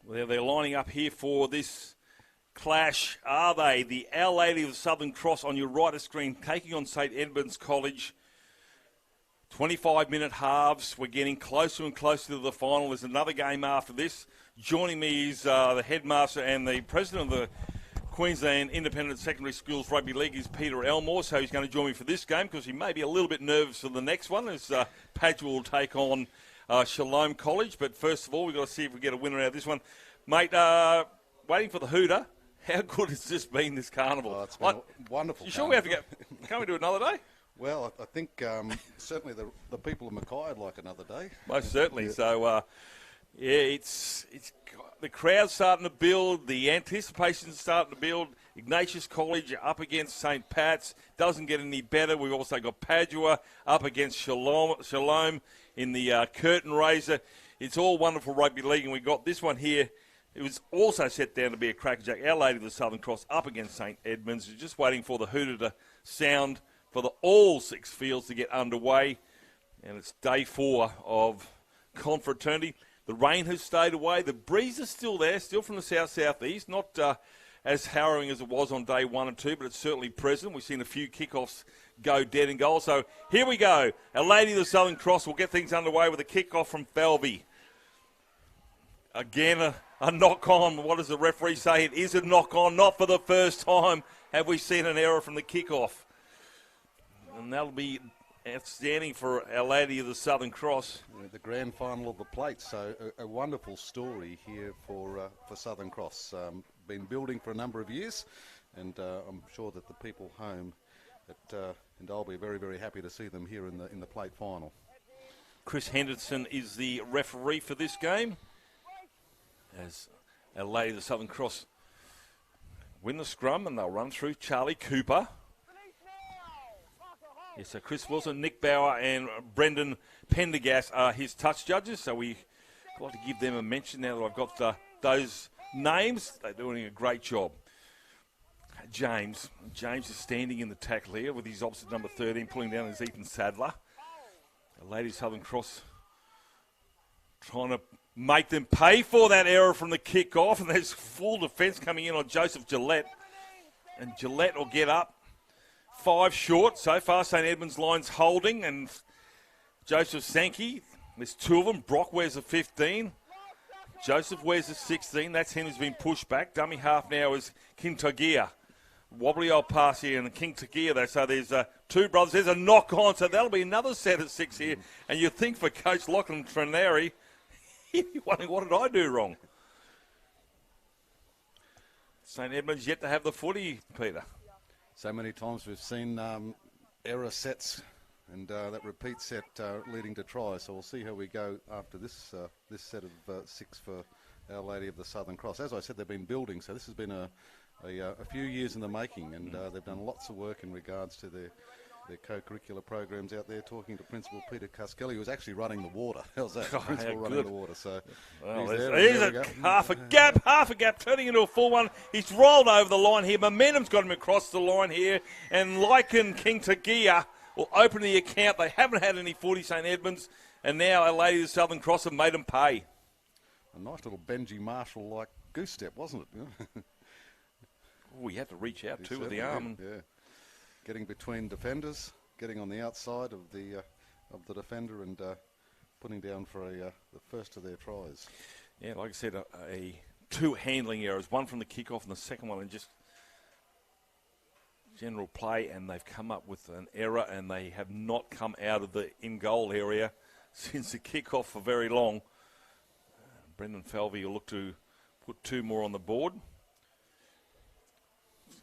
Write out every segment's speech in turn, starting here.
Well, they're lining up here for this clash. Are they? The Our Lady of the Southern Cross on your right of screen, taking on St Edmunds College. 25-minute halves. We're getting closer and closer to the final. There's another game after this. Joining me is the headmaster and the president of the Queensland Independent Secondary Schools Rugby League is Peter Elmore, so he's going to join me for this game because he may be a little bit nervous for the next one as Padua will take on Shalom College. But first of all, we've got to see if we get a winner out of this one. Mate, waiting for the hooter. How good has this been, this carnival? Oh, it's been wonderful. You sure we have to go? Can't we do it another day? Well, I think certainly the people of Mackay would like another day. Most certainly. Yeah. So, it's the crowd's starting to build. The anticipation's starting to build. Ignatius College up against St. Pat's. Doesn't get any better. We've also got Padua up against Shalom in the curtain raiser. It's all wonderful rugby league, and we got this one here. It was also set down to be a crackerjack. Our Lady of the Southern Cross up against St. Edmunds. We're just waiting for the hooter to sound for all six fields to get underway. And it's day 4 of confraternity. The rain has stayed away. The breeze is still there, still from the south-southeast. Not as harrowing as it was on day 1 and 2, but it's certainly present. We've seen a few kickoffs go dead and goal. So here we go. Our Lady of the Southern Cross will get things underway with a kickoff from Falvey. Again, a knock-on. What does the referee say? It is a knock-on. Not for the first time have we seen an error from the kickoff. And that'll be outstanding for Our Lady of the Southern Cross. The grand final of the plate, so a wonderful story here for Southern Cross. Been building for a number of years, and I'm sure that the people home and I'll be very, very happy to see them here in the plate final. Chris Henderson is the referee for this game, as Our Lady of the Southern Cross win the scrum, and they'll run through Charlie Cooper. Yes, so Chris Wilson, Nick Bauer and Brendan Pendergast are his touch judges, so we've got to give them a mention now that I've got those names. They're doing a great job. James is standing in the tackle here with his opposite number 13, pulling down his Ethan Sadler. The Lady of Southern Cross trying to make them pay for that error from the kick-off, and there's full defence coming in on Joseph Gillette. And Gillette will get up. 5 short. So far, St. Edmunds line's holding, and Joseph Sankey, there's 2 of them. Brock wears a 15. Joseph wears a 16. That's him who's been pushed back. Dummy half now is King Tagia. Wobbly old pass here, and King Tagia, though. So there's 2 brothers. There's a knock on, so that'll be another set of 6 here. And you think for Coach Lachlan Trenary, you're wondering, what did I do wrong? St. Edmunds yet to have the footy, Peter. So many times we've seen error sets and that repeat set leading to tries. So we'll see how we go after this set of 6 for Our Lady of the Southern Cross. As I said, they've been building, so this has been a few years in the making, and they've done lots of work in regards to their co-curricular programs out there. Talking to Principal Peter Cuskelly, who was actually running the water. How's that? Principal running the water. So he's a half a gap, turning into a full one. He's rolled over the line here. Momentum's got him across the line here, and Lycan King Tagia will open the account. They haven't had any 40 St. Edmunds, and now Our Lady of the Southern Cross have made them pay. A nice little Benji Marshall-like goose step, wasn't it? Oh, he had to reach out too with the arm. Yeah. Getting between defenders, getting on the outside of the defender, and putting down for the first of their tries. Yeah, like I said, 2 handling errors, one from the kickoff and the second one in just general play, and they've come up with an error, and they have not come out of the in-goal area since the kickoff for very long. Brendan Falvey will look to put 2 more on the board.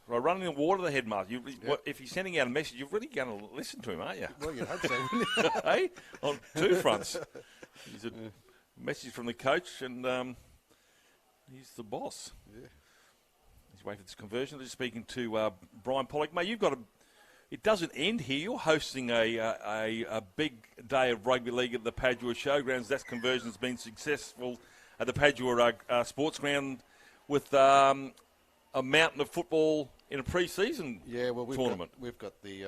Right, running the water, the headmaster. If he's sending out a message, you're really going to listen to him, aren't you? Well, you'd hope so. Hey, on 2 fronts. He's a message from the coach, and he's the boss. Yeah. He's waiting for this conversion. They're speaking to Brian Pollock. Mate, you've got it doesn't end here. You're hosting a big day of rugby league at the Padua Showgrounds. That conversion's been successful at the Padua Sports Ground with a mountain of football in a pre-season tournament. We've got the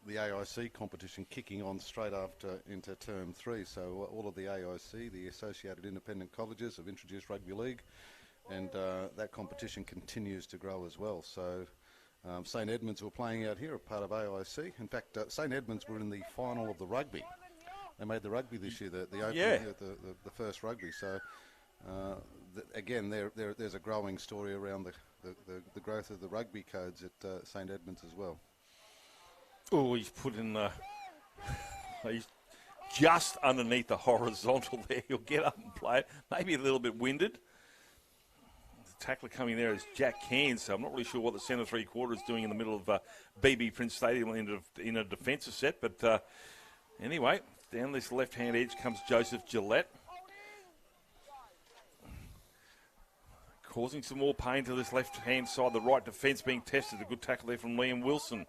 the AIC competition kicking on straight after into term 3. So all of the AIC, the Associated Independent Colleges, have introduced rugby league, and that competition continues to grow as well. So St Edmunds were playing out here, a part of AIC. In fact, St Edmunds were in the final of the rugby. They made the rugby this year, the opening, the first rugby. So again, there's a growing story around the growth of the rugby codes at St Edmunds as well. Oh, he's put in he's just underneath the horizontal there. He'll get up and play it. Maybe a little bit winded. The tackler coming there is Jack Cairns, so I'm not really sure what the centre three-quarter is doing in the middle of BB Prince Stadium in a defensive set. But anyway, down this left-hand edge comes Joseph Gillette. Causing some more pain to this left-hand side. The right defence being tested. A good tackle there from Liam Wilson.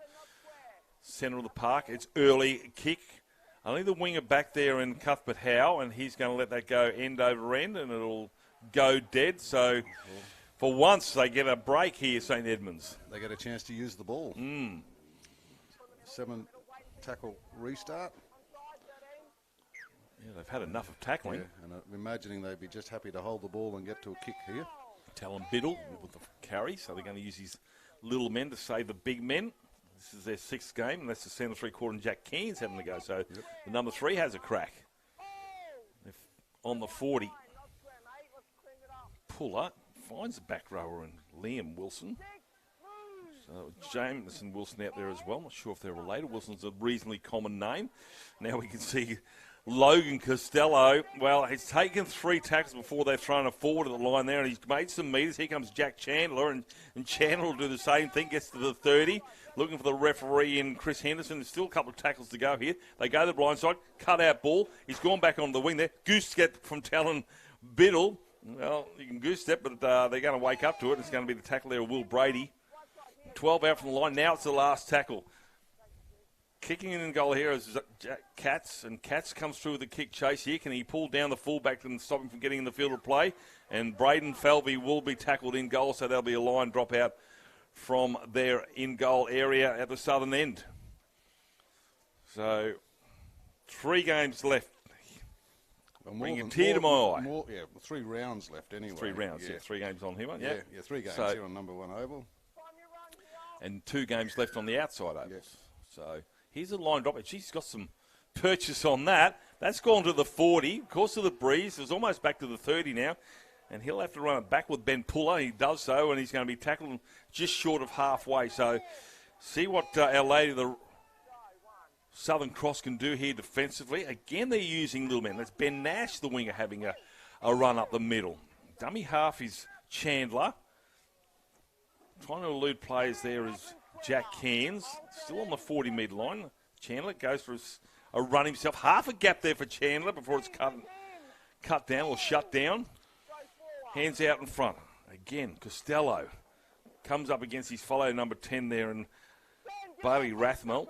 Centre of the park. It's early kick. Only the winger back there in Cuthbert Howe, and he's going to let that go end over end, and it'll go dead. So for once, they get a break here, St Edmunds. They get a chance to use the ball. 7 tackle restart. Yeah, they've had enough of tackling. Yeah, and I'm imagining they'd be just happy to hold the ball and get to a kick here. Talon Biddle with the carry, so they're going to use his little men to save the big men. This is their 6th game, and that's the centre three-quarter, and Jack Cairns having to go. So the number 3 has a crack. On the 40. Puller finds the back rower and Liam Wilson. So Jameson Wilson out there as well. Not sure if they're related. Wilson's a reasonably common name. Now we can see Logan Costello. Well, he's taken 3 tackles before they've thrown a forward to the line there, and he's made some metres. Here comes Jack Chandler, and Chandler will do the same thing, gets to the 30. Looking for the referee in Chris Henderson. There's still a couple of tackles to go here. They go to the blind side, cut out ball. He's gone back on the wing there. Goose step from Talon Biddle. Well, you can goose step, but they're going to wake up to it. It's going to be the tackle there of Will Brady. 12 out from the line. Now it's the last tackle. Kicking in goal here is Jack Katz, and Katz comes through with the kick chase here. Can he pull down the fullback and stop him from getting in the field of play? And Braden Falvey will be tackled in goal, so there'll be a line drop out from their in-goal area at the southern end. So 3 games left. Bring a tear to my eye. 3 rounds left anyway. 3 rounds, 3 games on here, mate. Yeah, 3 games here on number 1 oval. And 2 games left on the outside ovals. Yes. So here's a line drop. She's got some purchase on that. That's gone to the 40. Of course, of the breeze. It's almost back to the 30 now. And he'll have to run it back with Ben Puller. He does so, and he's going to be tackled just short of halfway. So see what Our Lady of the Southern Cross can do here defensively. Again, they're using little men. That's Ben Nash, the winger, having a run up the middle. Dummy half is Chandler. Trying to elude players there is Jack Cairns. Still on the 40-metre line. Chandler goes for a run himself. Half a gap there for Chandler before it's cut down or shut down. Hands out in front. Again, Costello comes up against his follow number 10 there, and Bailey Rathmel.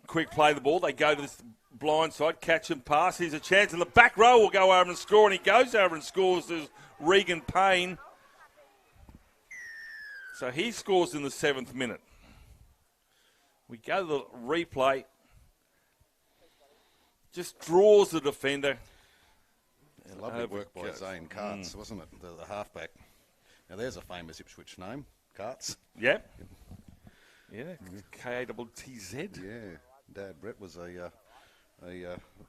Quick play the ball. They go to this blind side, catch and pass. Here's a chance, and the back row will go over and score, and he goes over and scores. There's Regan Payne. So he scores in the 7th minute. We go to the replay. Just draws the defender. Lovely work by Zane Karts, wasn't it? The halfback. Now there's a famous Ipswich name, Karts. Yeah. Yeah, K-A-T-T-Z. Yeah. Dad Brett was a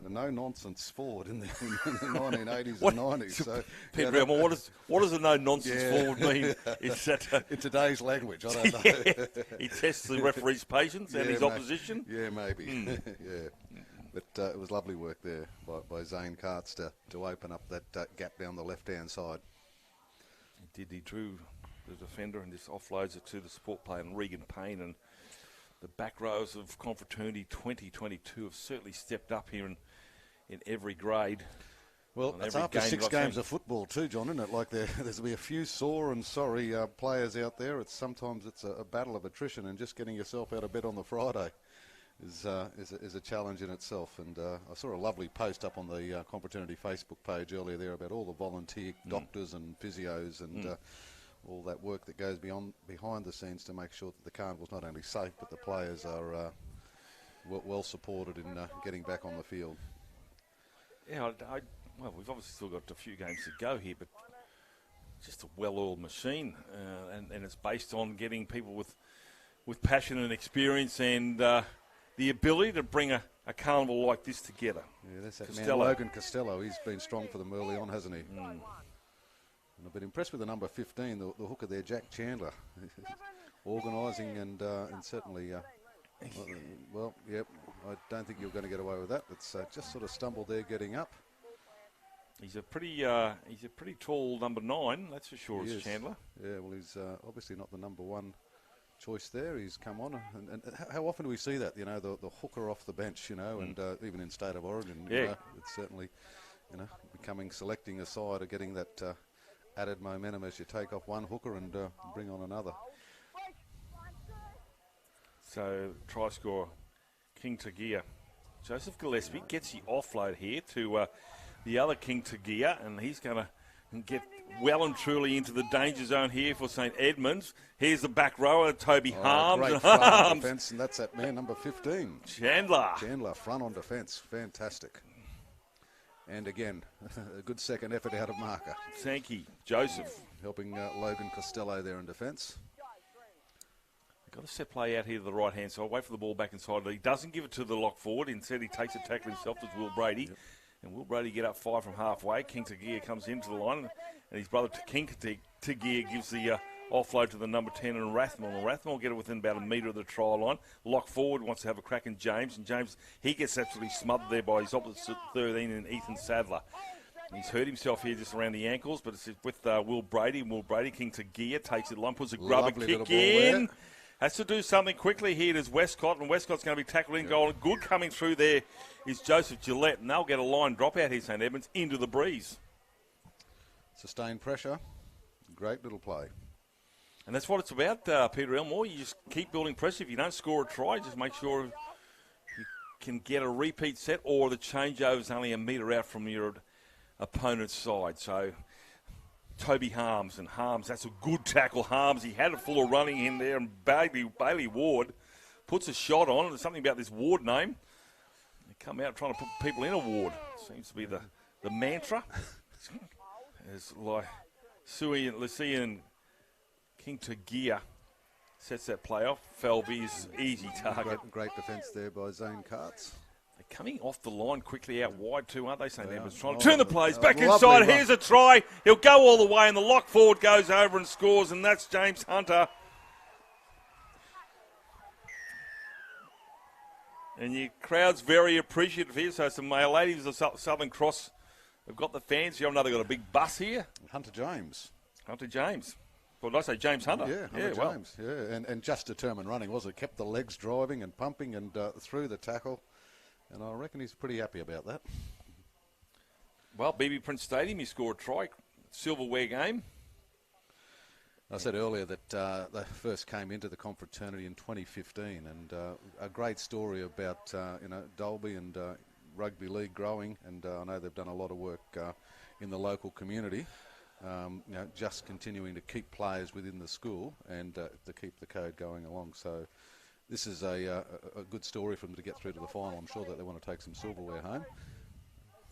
no-nonsense forward in the 1980s and 90s. So, Peter, what does a no-nonsense forward mean? Is that in today's language, I don't know. He tests the referee's patience and his opposition? Yeah, maybe. Yeah. But it was lovely work there by Zane Karts to open up that gap down the left-hand side. He drew the defender and just offloads it to the support player and Regan Payne, and the back rows of Confraternity 2022 have certainly stepped up here in every grade. Well, it's after 6 games of football too, John, isn't it? Like there's be a few sore and sorry players out there. Sometimes it's a battle of attrition, and just getting yourself out of bed on the Friday is a challenge in itself. And I saw a lovely post up on the Confraternity Facebook page earlier there about all the volunteer doctors and physios and all that work that goes behind the scenes to make sure that the carnival's not only safe, but the players are well supported in getting back on the field. Yeah, well, we've obviously still got a few games to go here, but just a well-oiled machine, and it's based on getting people with passion and experience and the ability to bring a carnival like this together. Yeah, that's that Costello. man, Logan Costello. He's been strong for them early on, hasn't he? And I've been impressed with the number 15, the hooker there, Jack Chandler. Organising and certainly, well, yep, I don't think you're going to get away with that. It's just sort of stumbled there getting up. He's a pretty tall number 9, that's for sure, is Chandler. Yeah, well, he's obviously not the number 1 choice there. He's come on, and how often do we see that? You know, the hooker off the bench. You know, and even in State of Origin, yeah, you know, it's certainly, you know, selecting a side or getting that added momentum as you take off one hooker and bring on another. So try scorer King Tagia. Joseph Gillespie gets the offload here to the other King Tagia, and he's going to get well and truly into the danger zone here for St Edmunds. Here's the back rower, Toby Harms. Great front on defence, and that's that man, number 15. Chandler, front on defence. Fantastic. And again, a good second effort out of marker. Thank you, Joseph. Helping Logan Costello there in defence. Got a set play out here to the right-hand side. Wait for the ball back inside. He doesn't give it to the lock forward. Instead, he takes a tackle himself to Will Brady. Yep. And Will Brady get up 5 from halfway. King Tagia comes into the line. And his brother King Tagia gives the offload to the number 10 and Rathmore. And Rathmore get it within about a metre of the try line. Lock forward wants to have a crack in James. And James, he gets absolutely smothered there by his opposite 13 and Ethan Sadler. He's hurt himself here just around the ankles, but it's with Will Brady. And Will Brady, King Tagia, takes it line, puts a grubber kick in. Has to do something quickly here. There's Westcott, and Westcott's going to be tackled in goal. Good coming through there is Joseph Gillette, and they'll get a line drop out here, St Edmunds, into the breeze. Sustained pressure. Great little play. And that's what it's about, Peter Elmore. You just keep building pressure. If you don't score a try, just make sure you can get a repeat set, or the changeover's only a metre out from your opponent's side. So Toby Harms, and Harms, that's a good tackle. Harms, he had it full of running in there, and Bailey Ward puts a shot on. There's something about this Ward name. They come out trying to put people in a Ward. Seems to be the mantra. It's like Sui and Lassie and King Tagia sets that play off. Felby's easy target. Great defence there by Zane Karts. They're coming off the line quickly out wide too, aren't they, St Edmunds? Trying to turn the plays back inside. Here's a try. He'll go all the way, and the lock forward goes over and scores, and that's James Hunter. And your crowd's very appreciative here. So some male ladies of Southern Cross have got the fans. You know they've got a big bus here. Hunter James. Well, did I say James Hunter? Yeah, Hunter James. Yeah, and just determined running, was it? Kept the legs driving and pumping and through the tackle. And I reckon he's pretty happy about that. Well, BB Prince Stadium, he scored a try. Silverware game. I said earlier that they first came into the confraternity in 2015, and a great story about Dalby and rugby league growing, and I know they've done a lot of work in the local community. Just continuing to keep players within the school and to keep the code going along. So this is a good story for them to get through to the final. I'm sure that they want to take some silverware home.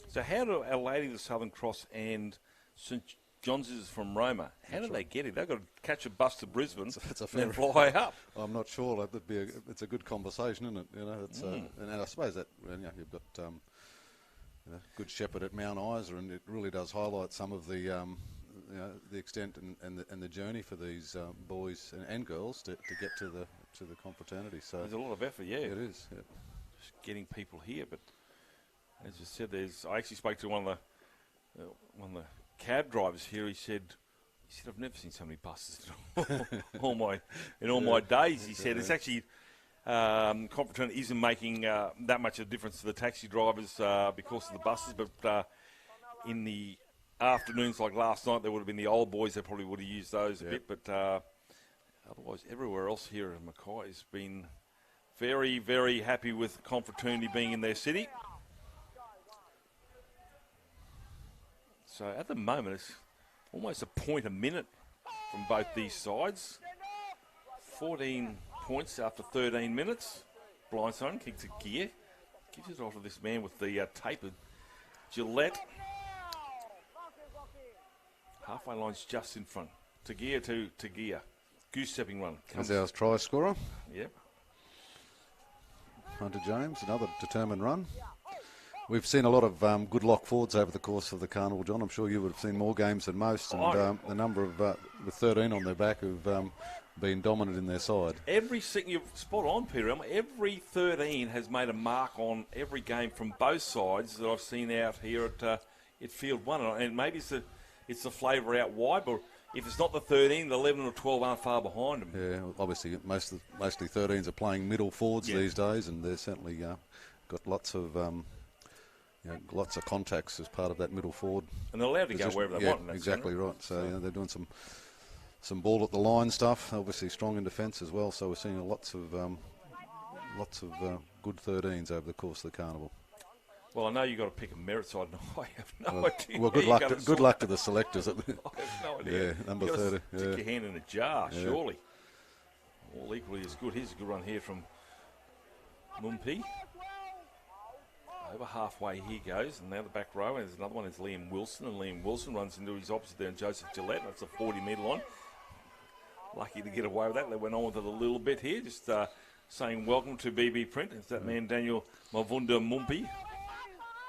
So how do Our Lady of the Southern Cross and St John's is from Roma? How do they get it? They've got to catch a bus to Brisbane and fly up. I'm not sure. It's a good conversation, isn't it? You know, it's and I suppose that you've got Good Shepherd at Mount Isa, and it really does highlight some of the extent and the journey for these boys and girls to get to the confraternity. So there's a lot of effort, yeah. It is. Yeah. Just getting people here, but as you said, I actually spoke to one of the cab drivers here. He said, I've never seen so many buses in all my days. He said it's actually confraternity isn't making that much of a difference to the taxi drivers because of the buses, but in the afternoons like last night, there would have been the old boys. They probably would have used those a bit, but otherwise everywhere else here at Mackay has been very, very happy with confraternity being in their city. So at the moment, it's almost a point a minute from both these sides. 14 points after 13 minutes. blindside, kicks a gear. Gives it off to this man with the tapered Gillette. Halfway line's just in front. Tegia to Tegia. Goose-stepping run. As our try scorer. Yep. Hunter James, another determined run. We've seen a lot of good lock forwards over the course of the carnival, John. I'm sure you would have seen more games than most. And the number of, with 13 on their back, who've been dominant in their side. You're spot on, Peter. Every 13 has made a mark on every game from both sides that I've seen out here at Field 1. And maybe it's the flavour out wide, but if it's not the 13, the 11 or 12 aren't far behind them. Yeah, obviously mostly 13s are playing middle forwards these days, and they're certainly got lots of contacts as part of that middle forward. And they're allowed to go wherever they want. Exactly right. So they're doing some ball at the line stuff. Obviously strong in defence as well. So we're seeing lots of good 13s over the course of the carnival. Well, I know you've got to pick a merit side. No, I have no idea. Well, good luck to the selectors. I have no idea. Yeah, number 30. Stick your hand in a jar, surely. All equally as good. Here's a good run here from Mumpi. Over halfway he goes, and now the back row, and there's another one is Liam Wilson, and Liam Wilson runs into his opposite there, and Joseph Gillette. That's a 40-metre line. Lucky to get away with that. They went on with it a little bit here, just saying welcome to BB Print. It's that man Daniel Mavunda Mumpi.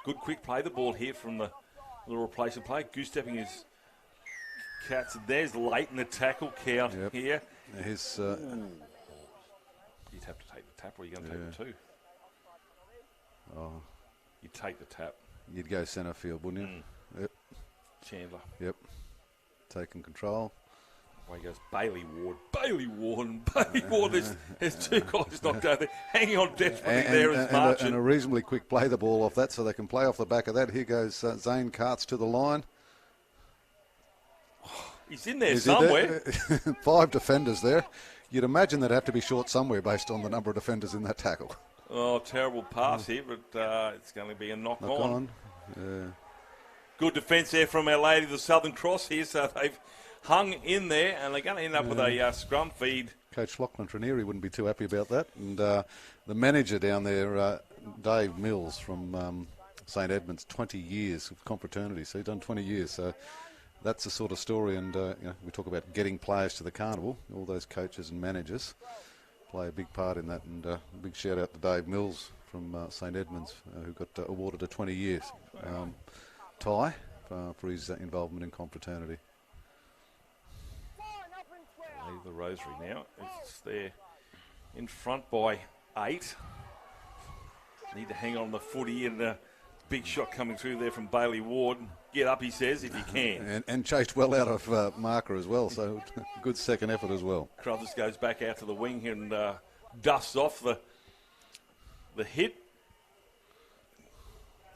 Good quick play, the ball here from the little replacement play. Goose-stepping his Cats. There's late in the tackle count here. His, you'd have to take the tap, or you're going to take the two. Oh. You'd take the tap. You'd go centre field, wouldn't you? Yep. Chandler. Yep. Taking control. Away goes Bailey Ward. Bailey Ward and Bailey Ward. There's two guys knocked out there. Hanging on desperately there as marching. And a reasonably quick play the ball off that so they can play off the back of that. Here goes Zane Carts to the line. He's in there somewhere. 5 defenders there. You'd imagine they'd have to be short somewhere based on the number of defenders in that tackle. Oh, terrible pass here, but it's going to be a knock on. Yeah. Good defence there from our lady, the Southern Cross here, so they've hung in there, and they're going to end up with a scrum feed. Coach Lachlan Tranieri wouldn't be too happy about that. And the manager down there, Dave Mills from St Edmunds, 20 years of confraternity, so he's done 20 years. So that's the sort of story, and we talk about getting players to the carnival. All those coaches and managers play a big part in that, and a big shout out to Dave Mills from St Edmunds, who got awarded a 20 years tie for his involvement in confraternity. Leave the Rosary now. It's there in front by 8. Need to hang on the footy, and a big shot coming through there from Bailey Ward. Get up, he says, if you can. And chased well out of marker as well, so good second effort as well. Crothers goes back out to the wing here and dusts off the hit.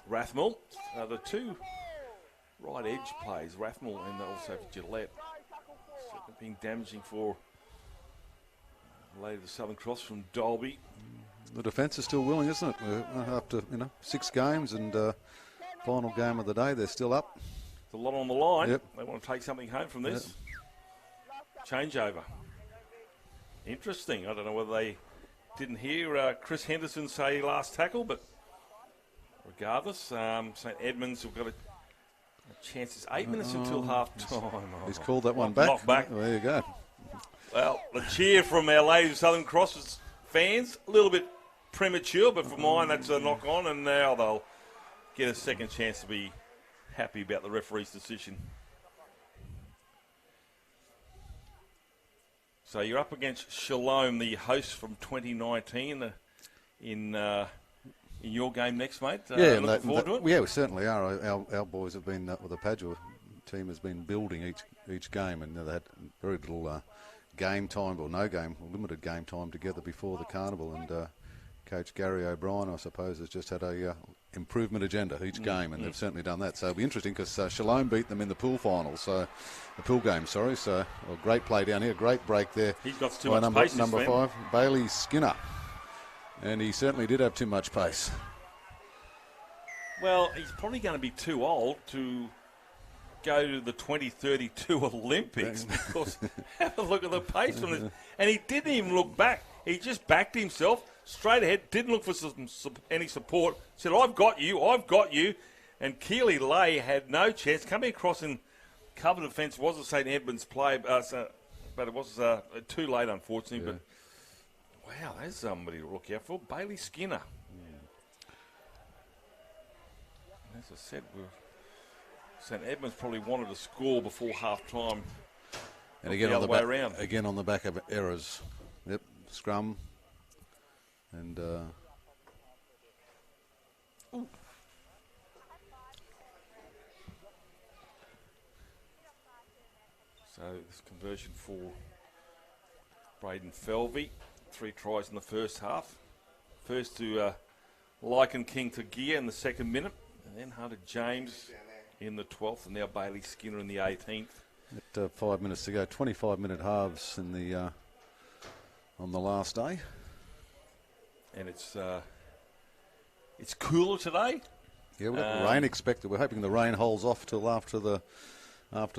Rathmel, the two right edge plays, Rathmel and also Gillette. Being damaging for Lady of the Southern Cross from Dalby. The defence is still willing, isn't it? After 6 games and final game of the day, they're still up. There's a lot on the line. Yep. They want to take something home from this. Changeover. Interesting. I don't know whether they didn't hear Chris Henderson say last tackle, but regardless, St Edmunds have got a chance. It's 8 minutes until half time. He's called that one back. Knock back. Well, there you go. Well, the cheer from our Lady of Southern Cross fans, a little bit premature, but for mine, that's a knock on, and now they'll get a second chance to be happy about the referee's decision. So you're up against Shalom, the host from 2019, in your game next, mate. Looking forward to it. Yeah, we certainly are. Our boys have been, with the Padua team, has been building each game, and they had very little game time, or no game, or limited game time together before the carnival. And Coach Gary O'Brien, I suppose, has just had a improvement agenda each game, and they've certainly done that. So it'll be interesting because Shalom beat them in the pool final, so the pool game. So great play down here, great break there. He's got too much pace. Number 5, Bailey Skinner. And he certainly did have too much pace. Well, he's probably going to be too old to go to the 2032 Olympics because have a look at the pace from this. And he didn't even look back. He just backed himself straight ahead, didn't look for any support, said, I've got you. And Keely Lay had no chance. Coming across in cover defence was a St Edmunds play, but it was too late, unfortunately. Yeah. But wow, there's somebody to look out for. Bailey Skinner. As I said, St Edmunds probably wanted to score before half-time. And again, the other way around. Again on the back of errors. Yep, scrum. And so this conversion for Braden Felvey. 3 tries in the first half. First to Lycan King to Gear in the 2nd minute. And then Hunter James in the 12th. And now Bailey Skinner in the 18th. at 5 minutes to go. 25-minute halves in the on the last day. And it's cooler today. Yeah, we've got rain expected. We're hoping the rain holds off till after the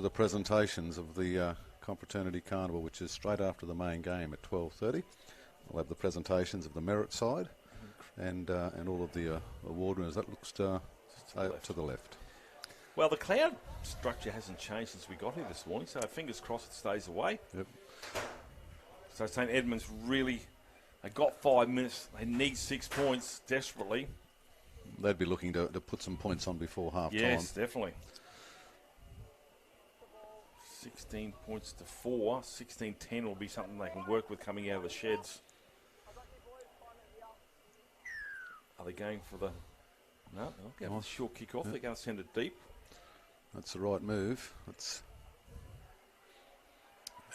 presentations of the Confraternity Carnival, which is straight after the main game at 12:30. We'll have the presentations of the merit side and all of the award winners. That looks to the left. Well, the cloud structure hasn't changed since we got here this morning, so fingers crossed it stays away. Yep. So St Edmunds really, they got 5 minutes. They need 6 points desperately. They'd be looking to put some points on before half time. Yes, definitely. 16 points to 4. 16-10 will be something they can work with coming out of the sheds. Are they going for the... No, they'll go for the short kick off. They're going to send it deep. That's the right move. That's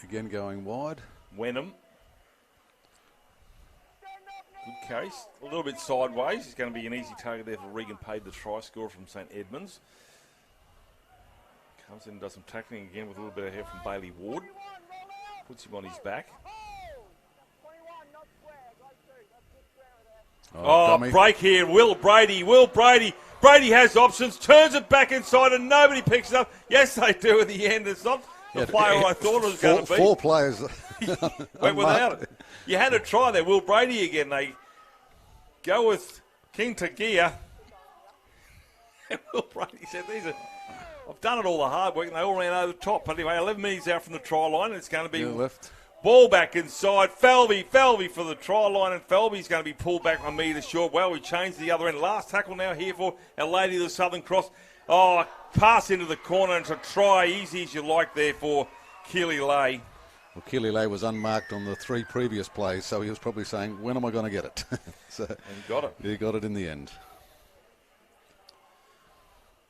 again going wide. Wenham. Good carry. A little bit sideways. He's going to be an easy target there for Regan Pade, the try scorer from St Edmunds. Comes in and does some tackling again with a little bit of help from Bailey Ward. Puts him on his back. Dummy. Break here. Will Brady. Brady has options. Turns it back inside and nobody picks it up. Yes, they do at the end. It's not the player I thought it was going to be. 4 players went without it. You had a try there. Will Brady again. They go with King Tagia. And Will Brady said, I've done it all the hard work and they all ran over the top. But anyway, 11 minutes out from the try line. It's going to be left. Ball back inside. Felvey for the try line, and Felvey's going to be pulled back 1 metre short. Well, we changed the other end. Last tackle now here for Our Lady of the Southern Cross. Oh, pass into the corner and to try easy as you like there for Keely Lay. Well, Keely Lay was unmarked on the 3 previous plays, so he was probably saying, when am I going to get it? And he got it. He got it in the end.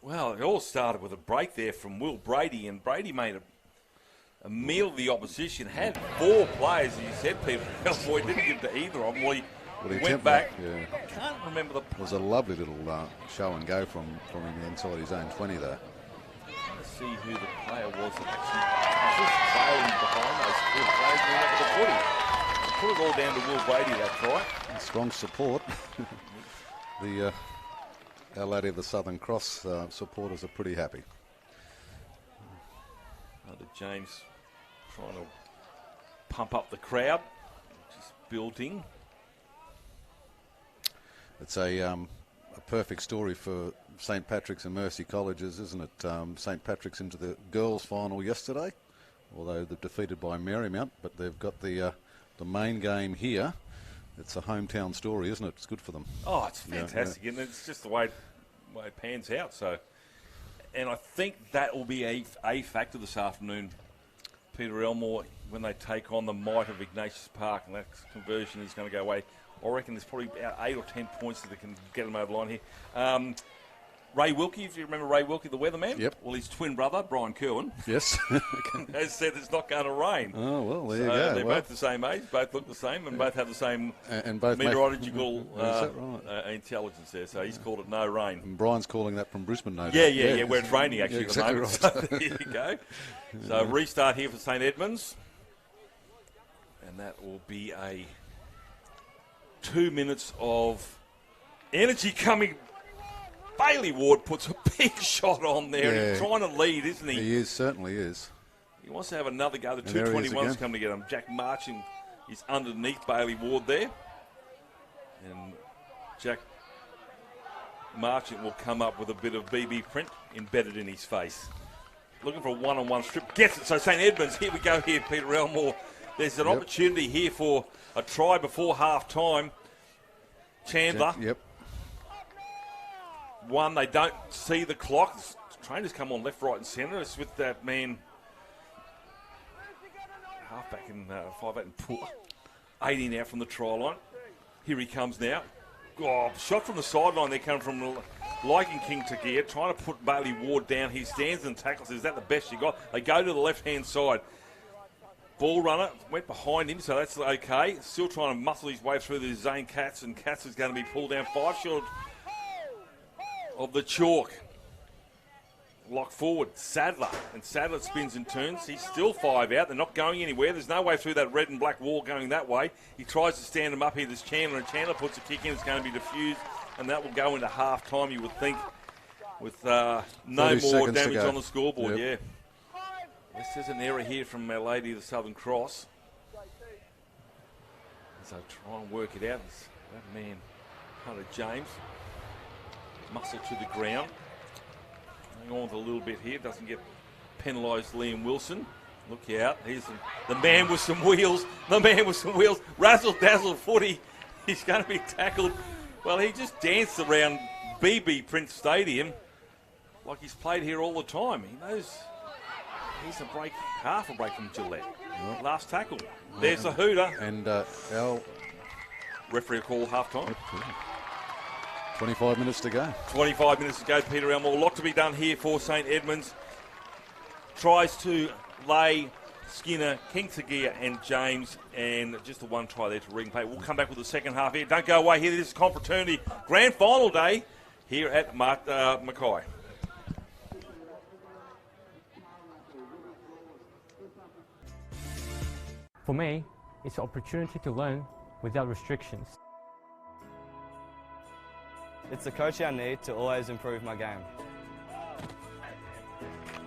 Well, it all started with a break there from Will Brady, and Brady made a meal of the opposition, had 4 players, as you said, Peter. Boy, didn't give to either of them. Well, he went back. Yeah. I can't remember the... It was a lovely little show and go from him inside his own 20 there. Let's see who the player was that actually just trailing behind those 4 players. Put it all down to Will Brady, that's right. Strong support. The Our Lady of the Southern Cross supporters are pretty happy. Under James trying to pump up the crowd, just building. It's a perfect story for St Patrick's and Mercy Colleges, isn't it? St Patrick's into the girls' final yesterday, although they're defeated by Marymount, but they've got the main game here. It's a hometown story, isn't it? It's good for them. Oh, it's fantastic, and it's just the way it pans out. So, and I think that will be a factor this afternoon, Peter Elmore, when they take on the might of Ignatius Park, and that conversion is going to go away. I reckon there's probably about 8 or 10 points that can get them over the line here. Ray Wilkie, if you remember Ray Wilkie, the weatherman. Yep. Well, his twin brother, Brian Kerwin, yes, has said it's not going to rain. Oh, well, there you go. They're both the same age, both look the same, and both have the same and both meteorological right? intelligence there. So he's called it no rain. And Brian's calling that from Brisbane, no doubt. Yeah, where it's raining actually exactly at the moment. right. So there you go. So restart here for St Edmunds. And that will be a 2 minutes of energy coming. Bailey Ward puts a big shot on there. Yeah. He's trying to lead, isn't he? He is, certainly is. He wants to have another go. The And there he is 221's again. come to get him. Jack Marching is underneath Bailey Ward there. And Jack Marchant will come up with a bit of BB print embedded in his face. Looking for a one-on-one strip. Gets it. So St Edmunds, here we go here, Peter Elmore. There's an opportunity here for a try before half-time. Chandler. Yep. One, they don't see the clock. The trainers come on left, right and centre. It's with that man half-back in 5-8 and poor. 18 out from the try line. Here he comes now. Oh, shot from the sideline. They come from Liking King to gear, trying to put Bailey Ward down. He stands and tackles. Is that the best you got? They go to the left-hand side. Ball runner went behind him, so that's okay. Still trying to muscle his way through the Zane Katz, and Katz is going to be pulled down 5 short of the chalk. Lock forward, Sadler, and Sadler spins and turns. He's still 5 out. They're not going anywhere. There's no way through that red and black wall going that way. He tries to stand him up here. There's Chandler, and Chandler puts a kick in. It's going to be diffused, and that will go into half-time, you would think, with no more damage on the scoreboard. Yep. Yeah. Yes, there's an error here from Our Lady of the Southern Cross. So try and work it out. That man, Hunter James, muscle to the ground. Hang on with a little bit here. Doesn't get penalised, Liam Wilson. Look out. Here's the man with some wheels. The man with some wheels. Razzle-dazzle footy. He's going to be tackled. Well, he just danced around BB Prince Stadium like he's played here all the time. He knows he's a break, half a break from Gillette. Last tackle. There's a hooter. And our referee call half-time. 25 minutes to go. 25 minutes to go, Peter Elmore. A lot to be done here for St Edmunds. Tries to lay Skinner, King Tagia and James, and just the one try there to ring play. We'll come back with the second half here. Don't go away here. This is confraternity grand final day here at Mackay. For me, it's an opportunity to learn without restrictions. It's the coach I need to always improve my game.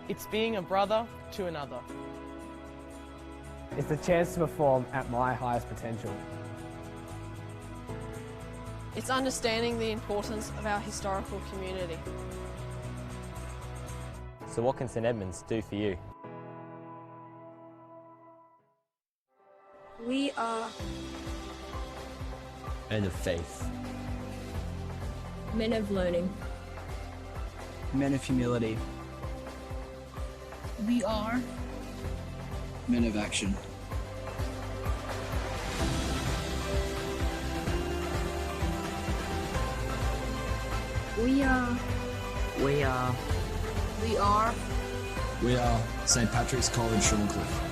It's being a brother to another. It's the chance to perform at my highest potential. It's understanding the importance of our historical community. So what can St Edmunds do for you? We are Men of faith. men of learning. Men of humility. We are Men of action. We are We are St Patrick's College, Shorncliffe.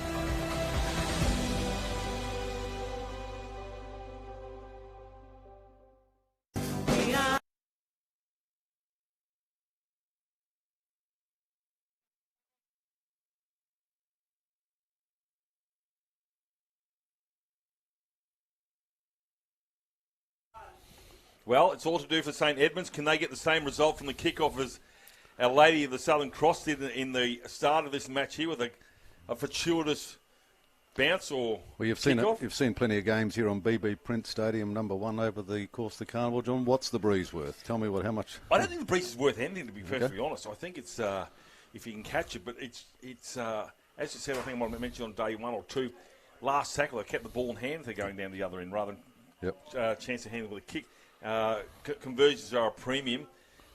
Well, it's all to do for St Edmunds. Can they get the same result from the kickoff as Our Lady of the Southern Cross did in the start of this match here with a fortuitous bounce or Well, you've seen plenty of games here on BB Print Stadium, number 1 over the course of the carnival. John, what's the breeze worth? Tell me how much. I don't think the breeze is worth anything, to be perfectly honest. I think it's if you can catch it, but it's as you said, I think I might have mentioned on day 1 or 2, last tackle, they kept the ball in hand if they're going down the other end rather than chance of handle with a kick. Conversions are a premium,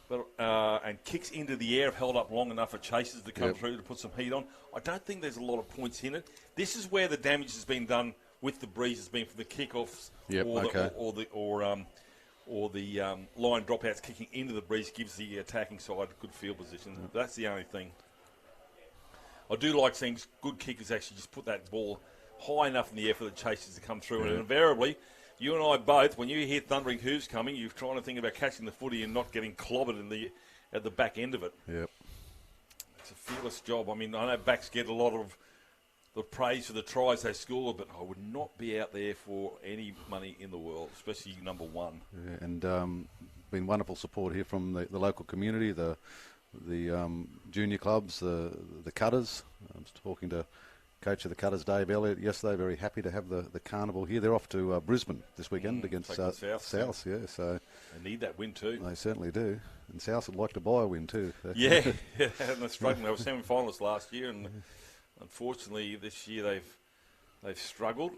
but and kicks into the air have held up long enough for chasers to come through to put some heat on. I don't think there's a lot of points in it. This is where the damage has been done with the breeze has been for the kickoffs or the line dropouts kicking into the breeze gives the attacking side a good field position. That's the only thing. I do like seeing good kickers actually just put that ball high enough in the air for the chasers to come through, and invariably. You and I both, when you hear thundering hooves coming, you're trying to think about catching the footy and not getting clobbered at the back end of it. Yep. It's a fearless job. I mean, I know backs get a lot of the praise for the tries they score, but I would not be out there for any money in the world, especially number 1. Yeah, and been wonderful support here from the local community, the junior clubs, the cutters. I was talking to coach of the Cutters, Dave Elliott, yesterday. Very happy to have the carnival here. They're off to Brisbane this weekend against South. Yeah, so they need that win too. They certainly do. And South would like to buy a win too. Yeah, and they're struggling. They were semi-finalists last year, and unfortunately this year they've struggled.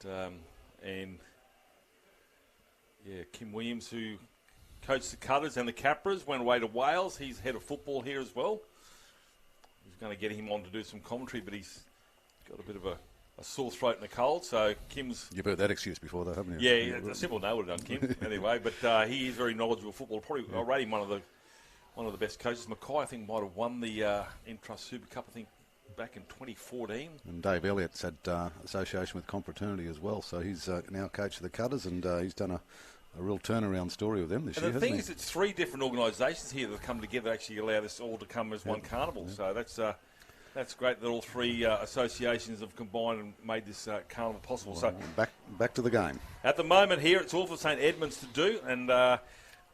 But Kim Williams, who coached the Cutters and the Capras, went away to Wales. He's head of football here as well. He's going to get him on to do some commentary, but he's got a bit of a sore throat and a cold. So Kim's... You've heard that excuse before, though, haven't you? Yeah, a simple no would have done, Kim. Anyway, but he is very knowledgeable football. Probably, I rate him one of the best coaches. Mackay, I think, might have won the Entrust Super Cup, I think, back in 2014. And Dave Elliott's had association with Confraternity as well, so he's now coach of the Cutters, and he's done a real turnaround story with them this year. And the thing is, it's 3 different organisations here that have come together to actually allow this all to come as one carnival. So that's great that all 3 associations have combined and made this carnival possible. Well, so back to the game. At the moment here, it's all for St Edmunds to do, and Our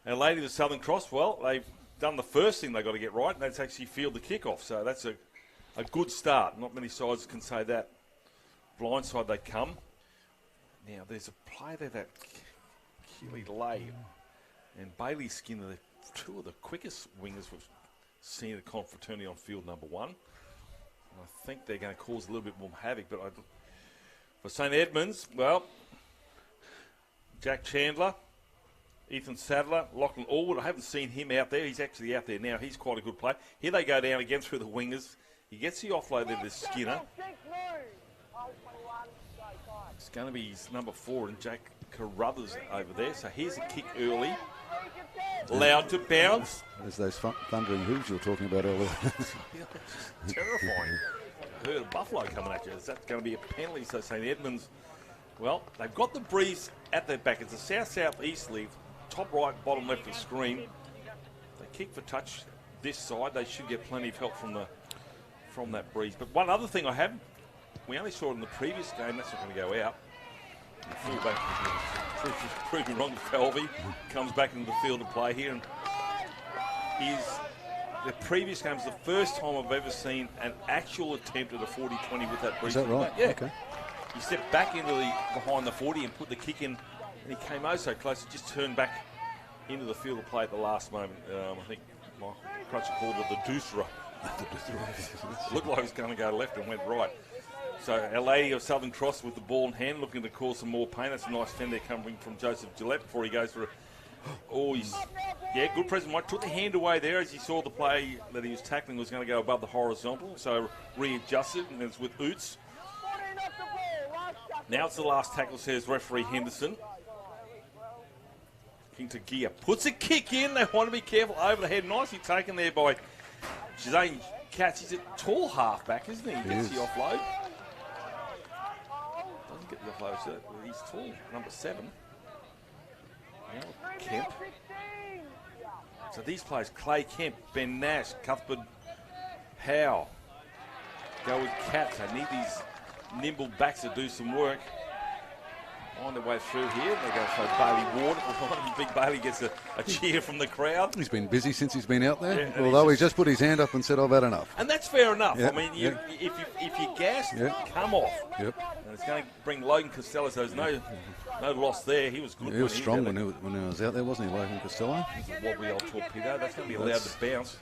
Lady of the Southern Cross, well, they've done the first thing they've got to get right, and that's actually field the kickoff. So that's a good start. Not many sides can say that. Blindside they come. Now, there's a play there that Keely Lay and Bailey Skinner, they're 2 of the quickest wingers we've seen at Confraternity on field number 1. And I think they're going to cause a little bit more havoc. But for St Edmunds, well, Jack Chandler, Ethan Sadler, Lachlan Allwood, I haven't seen him out there. He's actually out there now. He's quite a good player. Here they go down again through the wingers. He gets the offload there to Skinner. It's going to be his number 4 and Jack Carruthers over there. So here's a kick early. Allowed to bounce. There's those thundering hooves you were talking about earlier. Terrifying. I heard a buffalo coming at you. Is that going to be a penalty? So St Edmunds, well, they've got the breeze at their back. It's a south-southeast lead. Top right, bottom left of screen. They kick for touch this side. They should get plenty of help from that breeze. But one other thing we only saw it in the previous game. That's not going to go out. The fullback proving wrong. Falvey comes back into the field to play here, and the previous game is the first time I've ever seen an actual attempt at a 40-20 with that breeze. Is that right? Yeah. Okay. He stepped back into behind the 40 and put the kick in, and he came so close. He just turned back into the field of play at the last moment. I think Michael Crutcher called it the deucerer. Looked like he was going to go left and went right. So Our Lady of Southern Cross with the ball in hand, looking to cause some more pain. That's a nice fend there coming from Joseph Gillette before he goes for good present. Mike took the hand away there as he saw the play that he was tackling was going to go above the horizontal. So readjusted, and it's with Oots. Now it's the last tackle, says referee Henderson. King to gear. Puts a kick in. They want to be careful over the head. Nicely taken there by Shazane Katz. He's a tall halfback, isn't he? He gets the offload. Doesn't get the offload, so he's tall. Number 7. Now Kemp. So these players, Clay Kemp, Ben Nash, Cuthbert Howe, go with Katz. They need these nimble backs to do some work. On their way through here, they go for Bailey Ward. Big Bailey gets a cheer from the crowd. He's been busy since he's been out there, Yeah, although he just put his hand up and said, I've had enough. And that's fair enough. Yep, I mean, yep. if you're gassed, Yep. come off. Yep. And it's going to bring Logan Costello, so there's no loss there. He was good. He was strong when he was out there, wasn't he, Logan Costello? He's a wobbly old torpedo. That's going to be allowed to bounce.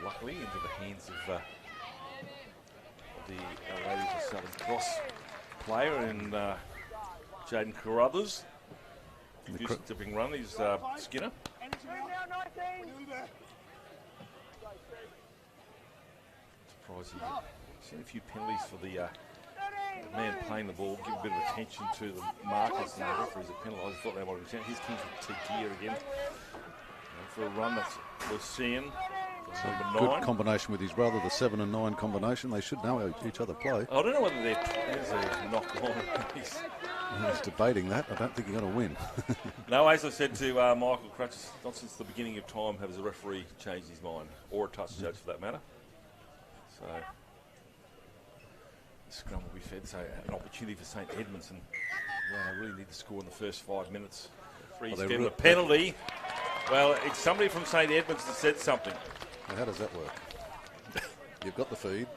Luckily, into the hands of the Ladies of Southern Cross player and Jaden Carruthers. Dipping run is Skinner. Surprising. Seen a few penalties for the man playing the ball. Give a bit of attention to the markers and the referees are penalised. I thought they might have been. Here's Kings with gear again. For a run that's Lucien. Number 9. Good combination with his brother, the 7 and 9 combination. They should know how each other play. I don't know whether there's a knock on. He's debating that. I don't think you're going to win. No, as I said to Michael Crutch, not since the beginning of time has a referee changed his mind, or a touch judge for that matter. So, the scrum will be fed. So, an opportunity for St Edmunds, and they really need to score in the first 5 minutes. Referee's given a penalty. Well, it's somebody from St Edmunds that said something. How does that work? You've got the feed.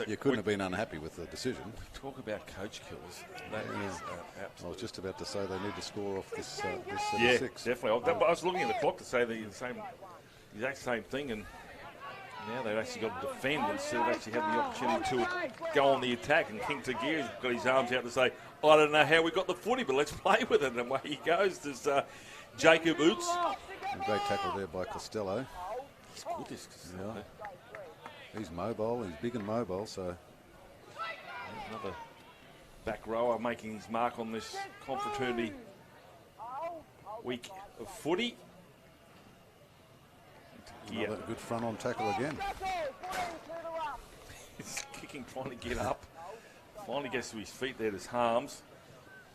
You couldn't have been unhappy with the decision. Talk about coach killers. That is absolutely. I was just about to say they need to score off this set Yeah, of 6. definitely. I was looking at the clock to say the exact same thing, and now they've actually got to defend instead of actually having the opportunity to go on the attack. And King Tagir's got his arms out to say, I don't know how we got the footy, but let's play with it. And away he goes. There's Jacob Oots. A great tackle there by Costello. He's good, this Costello. Yeah. He's mobile, he's big and mobile, so... Another back rower making his mark on this confraternity week of footy. Another good front-on tackle again. He's kicking, trying to get up. Finally gets to his feet there, there's Harms.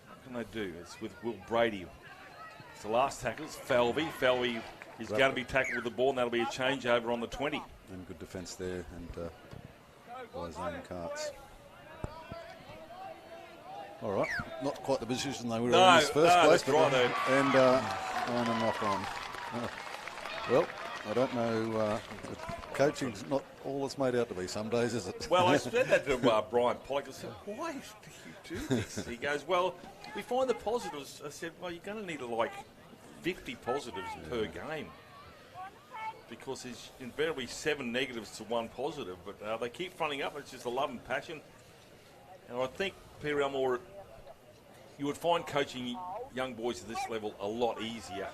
What can they do? It's with Will Brady. It's the last tackle, it's Falvey. Falvey is going to be tackled with the ball, and that'll be a changeover on the 20. And good defence there, and by Zane Carts. All right, not quite the position they were in this first place, but right, and on and knock on. Well, I don't know. Coaching's not all it's made out to be some days, is it? Well, I said that to Brian Pollock. I said, why do you do this? He goes, well, we find the positives. I said, well, you're going to need like 50 positives per game, because there's invariably 7 negatives to 1 positive. But they keep fronting up. It's just a love and passion. And I think, Peter Elmore, you would find coaching young boys at this level a lot easier.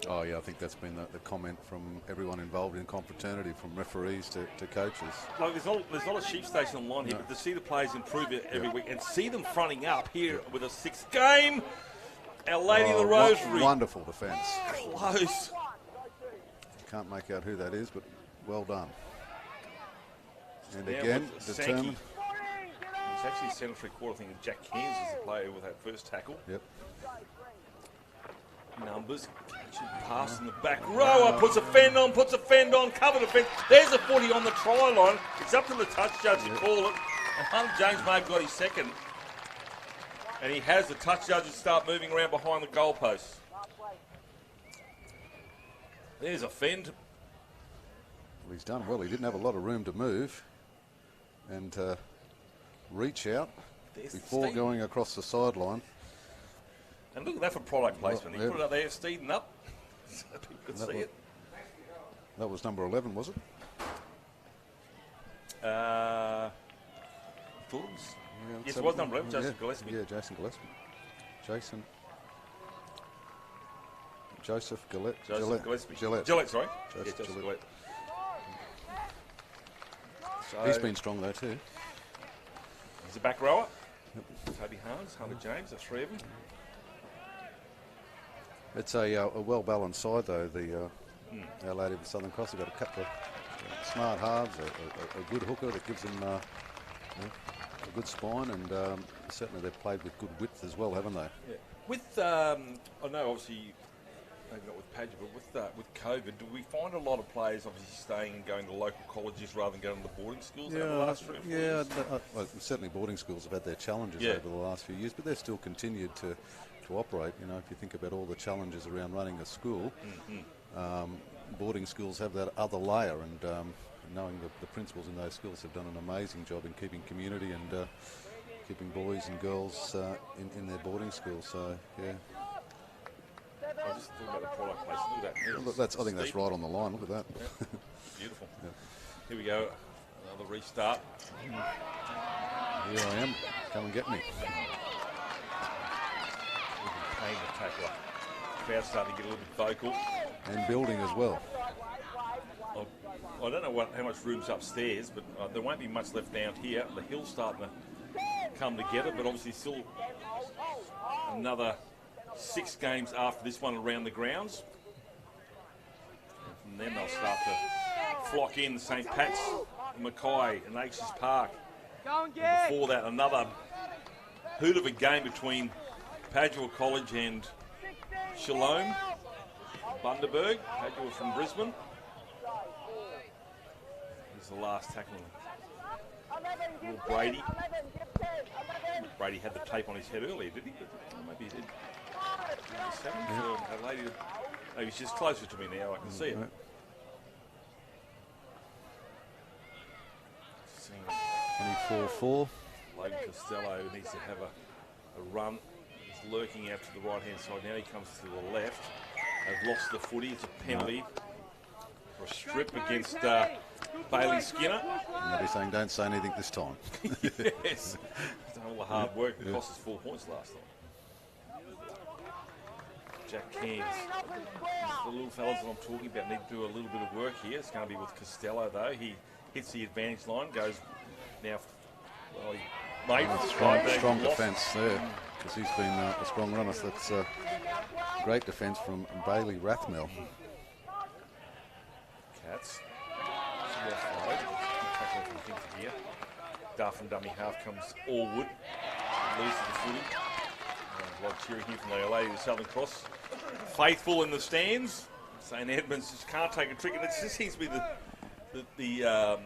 Oh, yeah, I think that's been the comment from everyone involved in confraternity, from referees to coaches. Like, there's not a sheep station on line here, but to see the players improve every week and see them fronting up here with a 6th game, Our Lady of the Rosary. Wonderful defence. Close. Can't make out who that is, but well done. And Now again, with determined. It's actually centre 3/4. I think Jack Cairns is the player with that first tackle. Yep. Numbers. Pass in the back row. Puts a fend on, cover the fence. There's a footy on the try line. It's up to the touch judge to call it. James may have got his second. And he has the touch judges start moving around behind the goalposts. There's a fend. Well, he's done well. He didn't have a lot of room to move and reach out before going across the sideline. And look at that for product placement. He put it up there, steeding up, so people could see it. That was number 11, was it? Fulham's. Yes, it was number 11, Jason Gillespie. Yeah, Jason Gillespie. Joseph Gillette. Gillespie. Gillette, sorry. Joseph Gillette. Gillette. So He's been strong though too. He's a back rower. Toby Harms, Hunter James, the 3 of them. It's a well-balanced side though, Our Lady of the Southern Cross. They've got a couple of smart halves, a good hooker that gives them a good spine, and certainly they've played with good width as well, haven't they? Yeah. With, I know obviously, maybe not with Padgett, but with COVID, do we find a lot of players obviously staying and going to local colleges rather than going to the boarding schools over the last 3 or 4 years? Well, certainly boarding schools have had their challenges over the last few years, but they've still continued to operate. You know, if you think about all the challenges around running a school, boarding schools have that other layer, and knowing that the principals in those schools have done an amazing job in keeping community and keeping boys and girls in their boarding schools. So, yeah. I just thought about the product place. Look at that. Look, I think that's right on the line. Look at that. Yeah. Beautiful. Yeah. Here we go. Another restart. Here I am. Come and get me. Paying the tackler. Crowd's starting to get a little bit vocal. And building as well. I don't know how much room's upstairs, but there won't be much left down here. The hill's starting to come together, but obviously still another 6 games after this one around the grounds. And then they'll start to flock in St. Pat's, Mackay and Aces Park. And before that, another hoot of a game between Padua College and Shalom, Bundaberg. Padua from Brisbane. Here's the last tackle. Will Brady. Brady had the tape on his head earlier, did he? Maybe he did. Maybe he's just closer to me now. I can see it. 4-4. Logan Costello needs to have a run. He's lurking out to the right-hand side. Now he comes to the left. They've lost the footy. It's a penalty for a strip against Bailey Skinner. And they'll be saying, don't say anything this time. Yes. He's done all the hard work. It cost us 4 points last time. Jack Cairns. The little fellas that I'm talking about need to do a little bit of work here. It's going to be with Costello, though. He hits the advantage line, goes now. Well, he made it. Strong defence there, because he's been a strong runner. So that's great defence from Bailey Rathmel. Cats. Here. Duff and dummy half comes Allwood. Loses the footy. A lot of cheering here from the LA to Southern Cross. Faithful in the stands. St Edmunds just can't take a trick, and it just seems to be the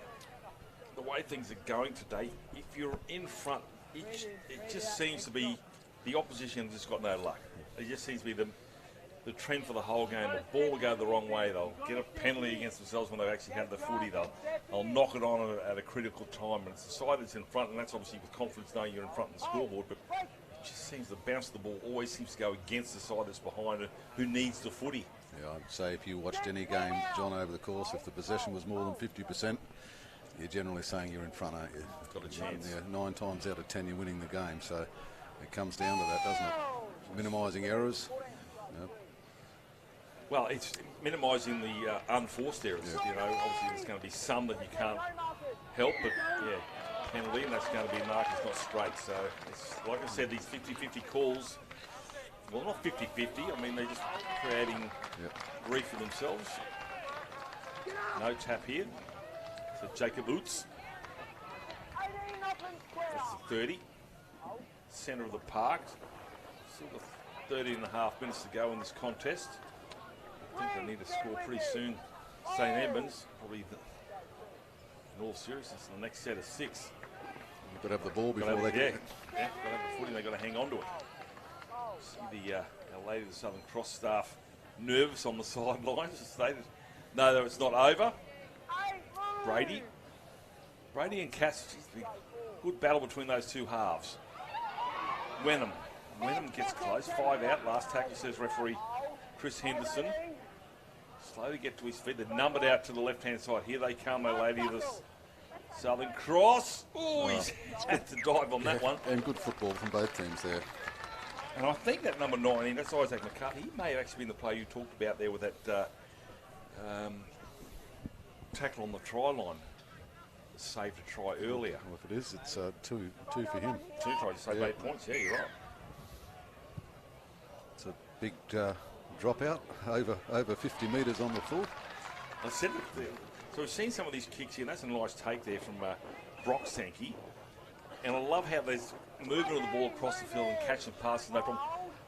way things are going today. If you're in front, it just seems to be the opposition has just got no luck. It just seems to be the trend for the whole game. The ball will go the wrong way. They'll get a penalty against themselves when they've actually had the footy. They'll knock it on at a critical time. And it's the side that's in front, and that's obviously with confidence knowing you're in front of the scoreboard. But it just seems the bounce of the ball always seems to go against the side that's behind it, who needs the footy. Yeah, I'd say if you watched any game, John, over the course, if the possession was more than 50%, you're generally saying you're in front, aren't you? Got a chance. Yeah, 9 times out of 10 you're winning the game. So it comes down to that, doesn't it? Minimising errors. Yep. Well, it's minimising the unforced errors. You know, obviously there's going to be some that you can't help, but yeah, penalty, and that's going to be marked as not straight. So it's, like I said, these 50-50 calls, well, not 50-50. I mean, they're just creating grief for themselves. No tap here. So Jacob Oots. That's the 30. Centre of the park. Still got 30 and a half minutes to go in this contest. I think they need to score pretty soon. St Edmunds, probably in all seriousness, in the next set of 6. You've got to have the ball before they got to have the footy, they've got to hang on to it. See our Lady of the Southern Cross staff nervous on the sidelines. Stated, no, it's not over. Brady and Cass, good battle between those two halves. Wenham gets close. 5 out. Last tackle, says referee Chris Henderson. Slowly get to his feet. They're numbered out to the left-hand side. Here they come, our Lady of the Southern Cross. Oh, he's had to dive on that one. And good football from both teams there. And I think that number 19, that's Isaac McCarthy. He may have actually been the player you talked about there with that tackle on the try line. Saved a try earlier. Well, if it is, it's two for him. 2 tries to save 8 points. Yeah, you're right. It's a big dropout, over 50 metres on the full. I said it there. So we've seen some of these kicks here, and that's a nice take there from Brock Sankey. And I love how there's movement of the ball across the field and catching passes, no problem.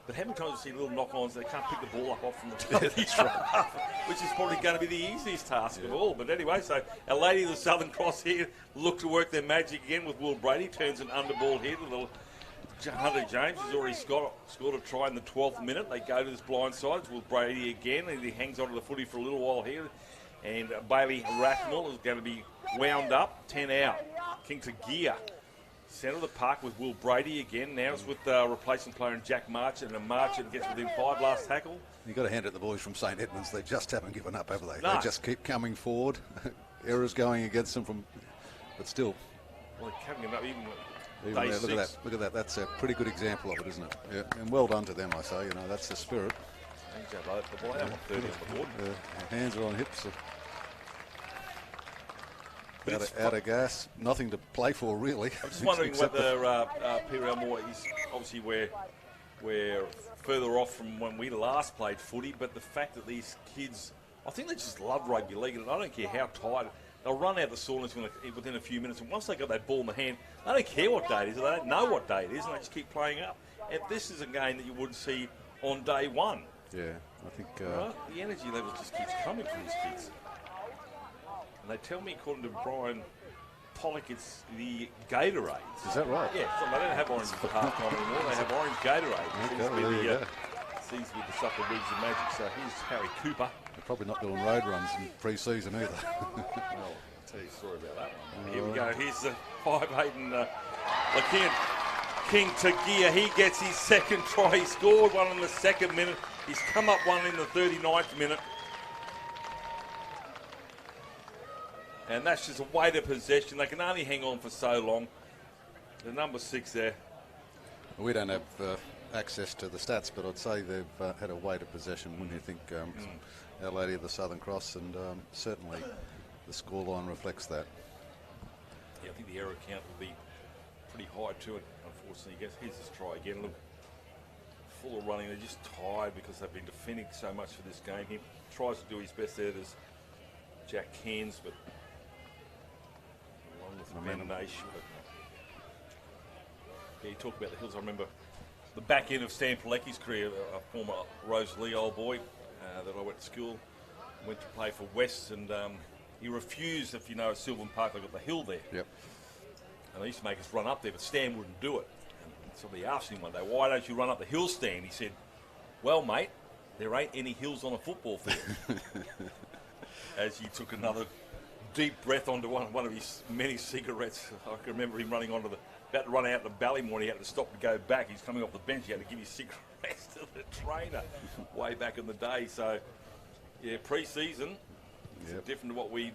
But how many times we see little knock-ons, they can't pick the ball up off from the top of the yard, which is probably going to be the easiest task of all. But anyway, so our Lady of the Southern Cross here look to work their magic again with Will Brady. Turns an underball here to little Hunter James, who's already scored a try in the 12th minute. They go to this blind side. It's Will Brady again, and he hangs onto the footy for a little while here. And Bailey Rathmel is going to be wound up, 10 out. King to gear. Centre of the park with Will Brady again. Now it's with replacement player and Jack Marchant, and Marchant gets within 5 last tackle. You've got to hand it to the boys from St Edmunds. They just haven't given up, have they? No. They just keep coming forward. Errors going against them but still. Well, they haven't given up even Day there, look at that. That's a pretty good example of it, isn't it? Yeah, and well done to them, I say. You know, that's the spirit. Hands are on hips. Out of gas, nothing to play for, really. I'm just wondering whether Peter Elmore is obviously we're further off from when we last played footy, but the fact that these kids, I think they just love rugby league, and I don't care how tired. They'll run out the soreness within a few minutes, and once they got that ball in the hand, they don't care what day it is, they don't know what day it is, and they just keep playing up. And this is a game that you wouldn't see on day one. Yeah, I think... right? The energy level just keeps coming from these kids. And they tell me, according to Brian Pollock, it's the Gatorades. Is that right? Yeah, so they don't have orange for half-time anymore, they have orange Gatorade. Seems to be the stuff that brings the magic. So here's Harry Cooper. probably not doing road runs in pre-season either. Well, I'll tell you a story about that one. Here we go. Here's the 5'8" and King Tagia. He gets his second try. He scored one in the 2nd minute. He's come up one in the 39th minute. And that's just a weight of possession. They can only hang on for so long. The number 6 there. We don't have access to the stats, but I'd say they've had a weight of possession, wouldn't you think, Our Lady of the Southern Cross, and certainly the scoreline reflects that. Yeah, I think the error count will be pretty high to it, unfortunately. Here's his try again. Look, full of running. They're just tired because they've been defending so much for this game. He tries to do his best there. There's Jack Cairns, but along with Manation. Yeah, you talk about the Hills. I remember the back end of Stan Pilecki's career, a former Rosalie old boy that I went to school, went to play for West, and he refused, if you know, at Sylvan Park, they've got the hill there. Yep. And they used to make us run up there, but Stan wouldn't do it. And somebody asked him one day, why don't you run up the hill, Stan? He said, well, mate, there ain't any hills on a football field. As he took another deep breath onto one of his many cigarettes. I can remember him running onto about to run out to Ballymore. He had to stop and go back. He's coming off the bench. He had to give his cigarettes to the trainer way back in the day. So, yeah, pre-season, it's different to what we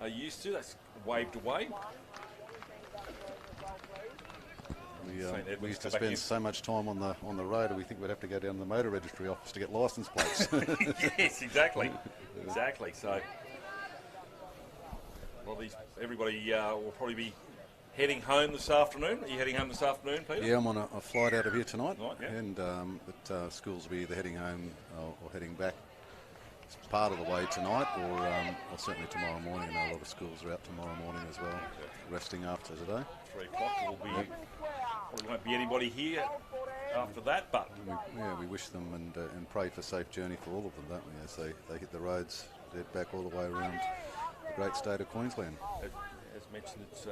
are used to. That's waved away. We used to spend so much time on the road, and we think we'd have to go down to the motor registry office to get licence plates. Yes, exactly. Exactly. So, well, everybody will probably be heading home this afternoon. Are you heading home this afternoon, Peter? Yeah, I'm on a flight out of here tonight, yeah. And but schools will be either heading home or heading back part of the way tonight, or certainly tomorrow morning. I know a lot of schools are out tomorrow morning as well, resting after today. 3 o'clock. Probably won't be anybody here after that, but we wish them and pray for safe journey for all of them, don't we? As they hit the roads, head back all the way around the great state of Queensland. As mentioned, it's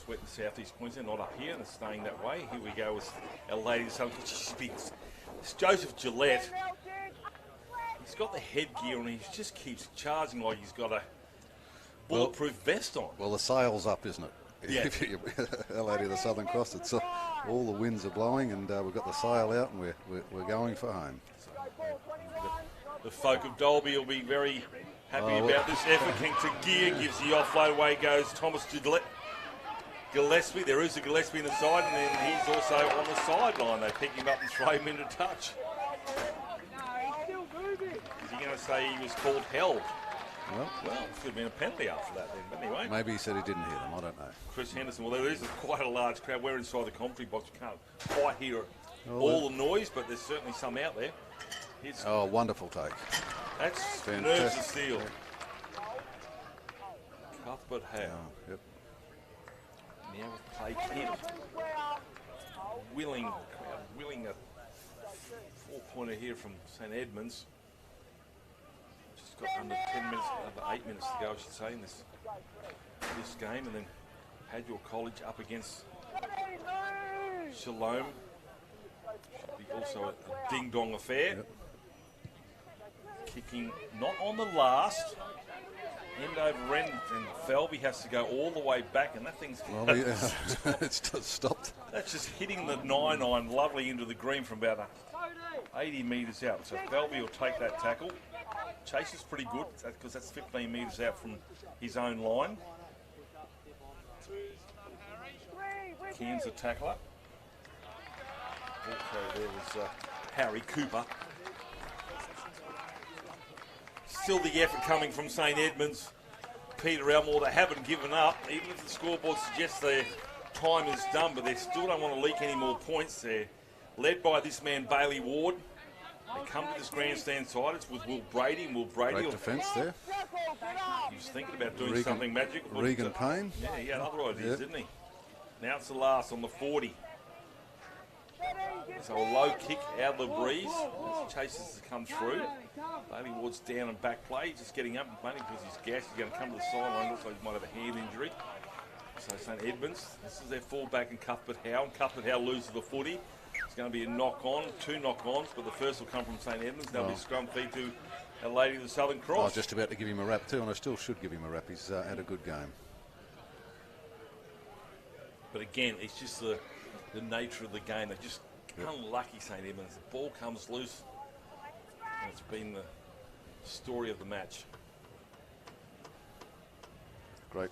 wet in southeast Queensland, not up here, and it's staying that way. Here we go with our ladies. It's Joseph Gillette. He's got the headgear on, and he just keeps charging like he's got a bulletproof vest on. Well, the sail's up, isn't it? Yeah. Our Lady of the Southern Cross. It's all the winds are blowing, and we've got the sail out, and we're going for home. So, the folk of Dalby will be very happy about this effort. King Tagia gives the offload. Away goes Thomas Gillespie. There is a Gillespie in the side, and then he's also on the sideline. They pick him up and throw him into touch. Is he going to say he was called held? Well, it could have been a penalty after that then, but anyway. Maybe he said he didn't hear them, I don't know. Chris Henderson, well, there is quite a large crowd. We're inside the commentary box. You can't quite hear all the noise, but there's certainly some out there. Wonderful take. That's fantastic. Nerves of steel. Cuthbert Howe. Yep. Now with play Kemp. Willing a 4-pointer here from St Edmunds. Just got under 10 minutes, under 8 minutes to go, I should say, in this game. And then Hadwell College up against Shalom. Should be also a ding-dong affair. Yep. Kicking not on the last. End over end, and Felby has to go all the way back, and that thing's it's just stopped. That's just hitting the 9-9 lovely into the green from about 80 metres out. So Felby will take that tackle. Chase is pretty good because that's 15 metres out from his own line. Cairns the tackler. Also there was Harry Cooper. Still the effort coming from St Edmunds. Peter Elmore, they haven't given up. Even if the scoreboard suggests their time is done, but they still don't want to leak any more points. They're led by this man, Bailey Ward. They come to this grandstand side. It's with Will Brady. Great defence there. He was thinking about doing something magical. Regan Payne. Yeah, he had other ideas, didn't he? Now it's the last on the 40. So a low kick out of the breeze. As Chases to come through. Bailey Ward's down and back play. Just getting up and playing because he's gassed. He's going to come to the sideline. Looks like he might have a hand injury. So St Edmunds, this is their fullback in Cuthbert Howe. And Cuthbert Howe loses the footy. It's going to be a knock-on, 2 knock-ons, but the first will come from St Edmunds. There'll be scrum feed to Our Lady of the Southern Cross. I was just about to give him a rap too, and I still should give him a rap. He's had a good game. But again, it's just the nature of the game. They're just unlucky, St Edmunds. The ball comes loose, and it's been the story of the match. Great.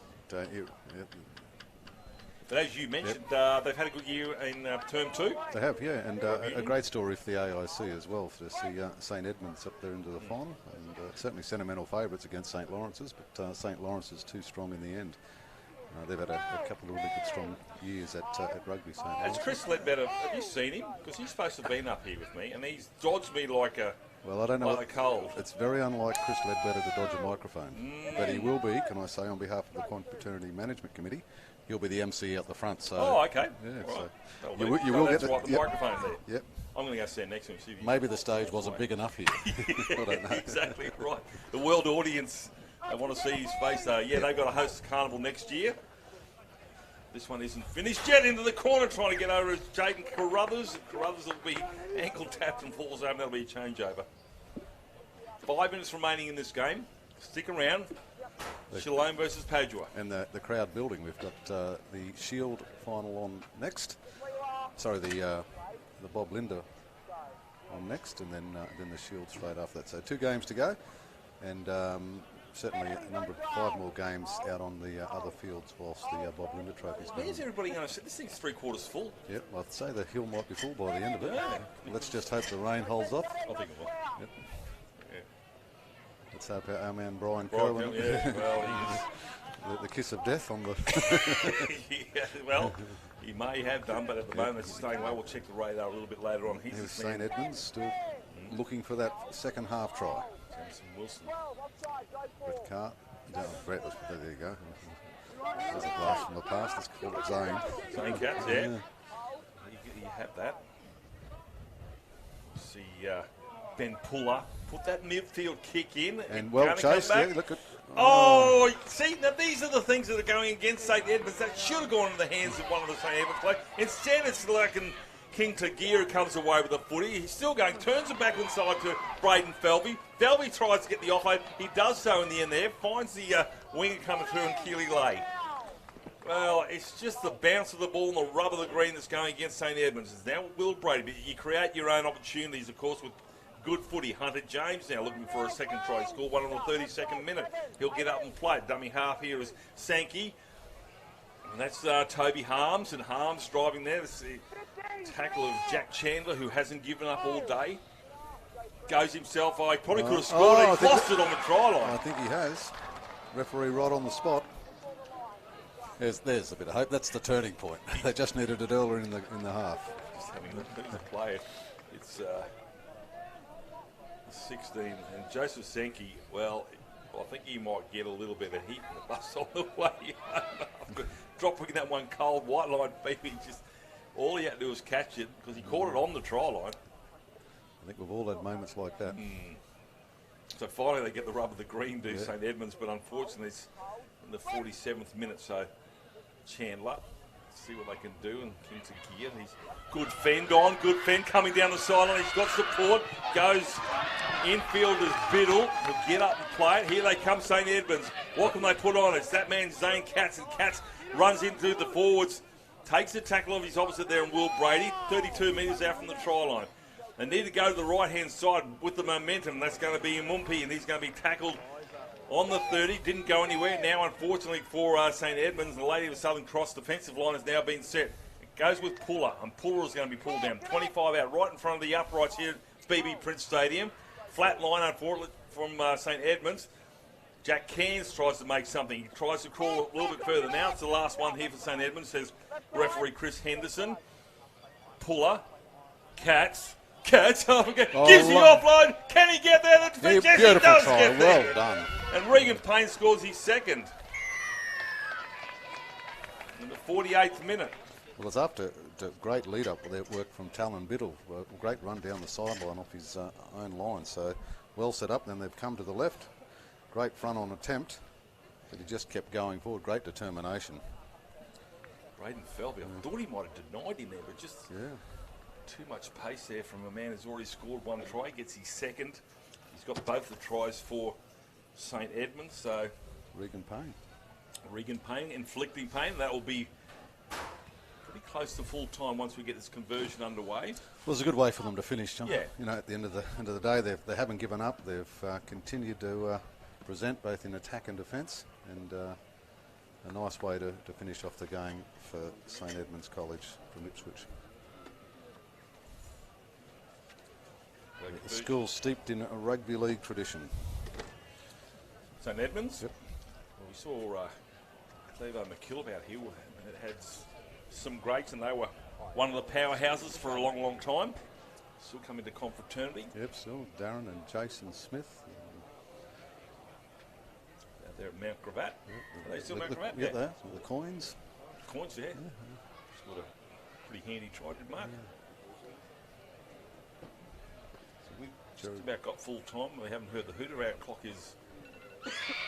But as you mentioned, they've had a good year in term 2. They have, yeah, and a great story for the AIC as well, to see St Edmunds up there into the final, and certainly sentimental favourites against St Lawrence's, but St Lawrence is too strong in the end. They've had a couple of really good strong years at rugby. St Lawrence. As Chris Ledbetter, have you seen him? Because he's supposed to have been up here with me, and he's dodged me like a I don't know. Like a cold. It's very unlike Chris Ledbetter to dodge a microphone, but he will be. Can I say on behalf of the Confraternity Management Committee, he'll be the MC out the front. So. Oh, okay. Yeah. Right. So you will get the microphone there. Yep. I'm going to go stand next to him. See if Maybe the stage wasn't big enough here. I don't know. Exactly right. The world audience, they want to see his face. Yeah, they've got to host the carnival next year. This one isn't finished yet. Into the corner, trying to get over is Jaden Carruthers. Carruthers will be ankle tapped and falls over. That'll be a changeover. 5 minutes remaining in this game. Stick around. Shalom versus Padua. And the crowd building. We've got the Shield final on next. Sorry, the Bob Linder on next, and then the Shield straight after that. So 2 games to go, and certainly a number of 5 more games out on the other fields whilst the Bob Linder Trophy's going. Where's everybody going to sit? This thing's 3/4 full. Yep, I'd say the hill might be full by the end of it. Yeah. Let's just hope the rain holds off. I think it will. Yep. Let's hope our man Brian Well, Cohen, the kiss of death on the... yeah, well, he may have done, but at the moment it's staying away. We'll check the radar a little bit later on. Here's St Edmunds still looking for that second half try. Jameson Wilson. Brett Carr. Brett, there you go. There's a blast from the past. Let's call it Zane. Zane Katz, yeah. You have that. See Ben Puller put that midfield kick in. And well chased there. Look at... Oh, see, now these are the things that are going against St Edmunds. That should have gone into the hands of one of the St Edmunds players. Instead, it's like King Tagia who comes away with the footy. He's still going, turns it back inside to Braden Felby. Felby tries to get the offload. He does so in the end there. Finds the winger coming through in Keely Lay. Well, it's just the bounce of the ball and the rub of the green that's going against St Edmunds. It's now Will Brady, but you create your own opportunities, of course, with good footy. Hunter James now looking for a second try. He scored one on the 32nd minute. He'll get up and play. Dummy half here is Sankey. And that's Toby Harms, and Harms driving there. This is the tackle of Jack Chandler, who hasn't given up all day. Goes himself. He probably could have scored. He lost it on the try line. I think he has. Referee right on the spot. There's a bit of hope. That's the turning point. They just needed it earlier in the half. Just having a look at the play. It's 16, and Joseph Sankey, well, I think he might get a little bit of heat in the bus on the way home. Dropping that one cold white line baby, just all he had to do was catch it because he caught it on the try line. I think we've all had moments like that. So finally they get the rub of the green, do St Edmunds, but unfortunately it's in the 47th minute. So Chandler, see what they can do, and King Tagia, he's good fend on, good fend coming down the sideline. He's got support, goes infield as Biddle. He'll get up and play it. Here they come, St Edmunds. What can they put on? It's that man Zane Katz, and Katz runs into the forwards, takes the tackle of his opposite there, and Will Brady, 32 metres out from the try line. They need to go to the right-hand side with the momentum. That's going to be Mumpi, and he's going to be tackled on the 30. Didn't go anywhere. Now, unfortunately for St Edmunds, the Lady of the Southern Cross defensive line has now been set. It goes with Puller, and Puller is going to be pulled down. 25 out, right in front of the uprights here at BB Prince Stadium. Flat line, unfortunately, from St Edmunds. Jack Cairns tries to make something. He tries to crawl a little bit further. Now it's the last one here for St Edmunds, says referee Chris Henderson. Puller, Katz, gives the offload. Can he get there? Yes, he does get there. Well done. And Regan Payne scores his second. In the 48th minute. Well, it's after the great lead-up with that work from Talon Biddle. A great run down the sideline off his own line. So well set up. Then they've come to the left. Great front-on attempt. But he just kept going forward. Great determination. Braden Felby, I thought he might have denied him there, but just too much pace there from a man who's already scored one try. Gets his second. He's got both the tries for St Edmunds. So Regan Payne inflicting pain. That will be pretty close to full time once we get this conversion underway. Well, it's a good way for them to finish, John. Yeah. You know, at the end of the day, they haven't given up. They've continued to present both in attack and defence, and a nice way to finish off the game for St Edmunds College from Ipswich. A school steeped in a rugby league tradition. St Edmunds? Yep. Well, we saw Steve McKillop out here. It had some greats, and they were one of the powerhouses for a long, long time. Still coming to confraternity. Yep, still Darren and Jason Smith. Out there at Mount Gravatt. Yep. Are they still Mount Gravatt? Yeah, they are. The coins. Coins, yeah. Just got a pretty handy try, did Mark. Yeah. So we've just about got full time. We haven't heard the hooter. Our clock is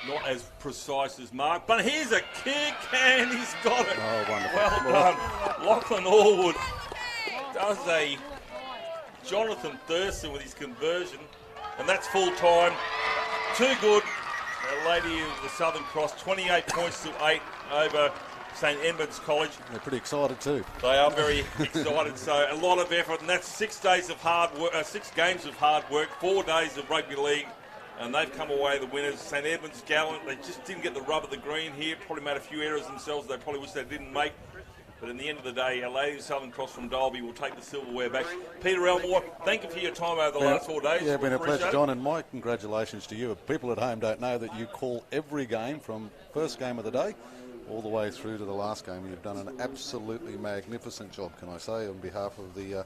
not as precise as Mark, but here's a kick and he's got it. Oh, wonderful. Well done. Lachlan Allwood does a Jonathan Thurston with his conversion, and that's full time. Too good. Our Lady of the Southern Cross, 28 points to 8 over St Edmunds College. They're pretty excited too. They are very excited. So a lot of effort, and that's 6 days of hard work, 6 games of hard work, 4 days of rugby league. And they've come away the winners. St Edmunds gallant. They just didn't get the rub of the green here. Probably made a few errors themselves they probably wish they didn't make. But in the end of the day, our Lady of Southern Cross from Dalby will take the silverware back. Peter Elmore, thank you for your time over the last 4 days. Yeah, been a pleasure, Appreciate it. John, and my congratulations to you. People at home don't know that you call every game from first game of the day all the way through to the last game. You've done an absolutely magnificent job, can I say, on behalf of the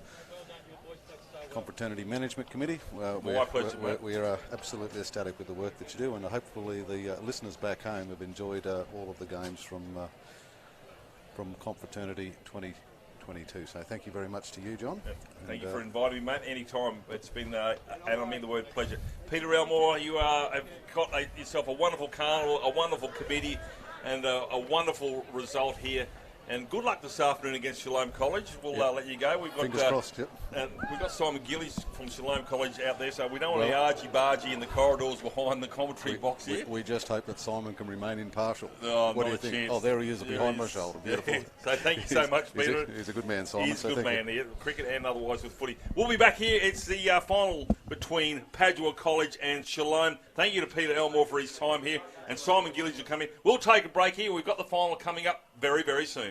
Confraternity Management Committee. My pleasure, mate. We are absolutely ecstatic with the work that you do, and hopefully the listeners back home have enjoyed all of the games from Confraternity 2022. So thank you very much to you, John. Thank you for inviting me, mate. Anytime. It's been, and I mean the word pleasure. Peter Elmore, you have got yourself a wonderful carnival, a wonderful committee, and a wonderful result here. And good luck this afternoon against Shalom College. We'll let you go. We've got, fingers crossed, yep. We've got Simon Gillies from Shalom College out there, so we don't want any argy-bargy in the corridors behind the commentary box here. We just hope that Simon can remain impartial. Oh, what do you think? Chance. Oh, there he is behind my shoulder. Beautiful. So thank you so much, Peter. He's a good man, Simon. He's a so good man, you. cricket and otherwise with footy. We'll be back here. It's the final between Padua College and Shalom. Thank you to Peter Elmore for his time here, and Simon Gillies will come in. We'll take a break here. We've got the final coming up very, very soon.